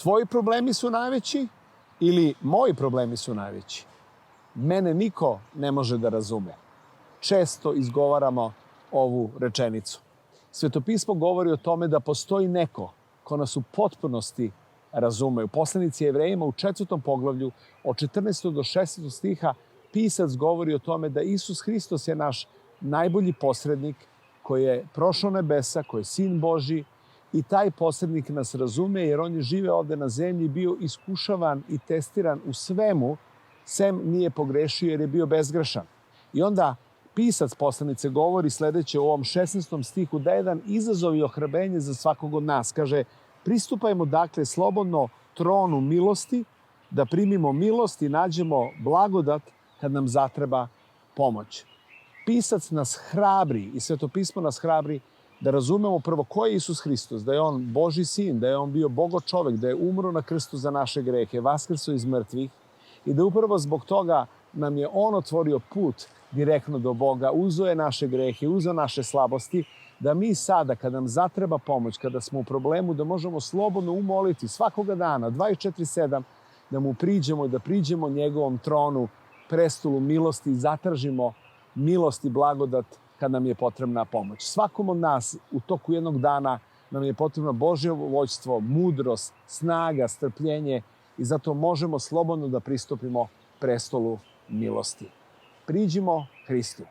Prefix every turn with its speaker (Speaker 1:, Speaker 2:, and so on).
Speaker 1: tvoji problemi su najveći ili moji problemi su najveći? Mene niko ne može da razume. Često izgovaramo ovu rečenicu. Svetopismo govori o tome da postoji neko ko nas u potpunosti razume. U poslanici Jevrejima u 4. poglavlju od 14. do 16. stiha pisac govori o tome da Isus Hristos je naš najbolji posrednik koji je prošao nebesa, koji je Sin Božji i taj posrednik nas razume jer on je živeo ovde na zemlji, bio iskušavan i testiran u svemu, sem nije pogrešio jer je bio bezgrešan. I onda pisac poslanice govori sledeće u ovom 16. stihu da je jedan izazov i ohrabrenje za svakog od nas. Kaže, pristupajmo dakle slobodno tronu milosti, da primimo milost i nađemo blagodat kad nam zatreba pomoć. Pisac nas hrabri i Svetopismo nas hrabri da razumemo prvo ko je Isus Hristos, da je on Božji sin, da je on bio Bogo čovek, da je umro na krstu za naše grehe, vaskrso iz mrtvih i da upravo zbog toga nam je on otvorio put direktno do Boga, uzeo je naše grehe, uzeo naše slabosti, da mi sada, kada nam zatreba pomoć, kada smo u problemu, da možemo slobodno umoliti svakoga dana, 24/7, da mu priđemo i da priđemo njegovom tronu, prestolu milosti i zatražimo milost i blagodat kad nam je potrebna pomoć. Svakom od nas u toku jednog dana nam je potrebno Božje vođstvo, mudrost, snaga, strpljenje i zato možemo slobodno da pristupimo prestolu milosti. Priđimo Hristu.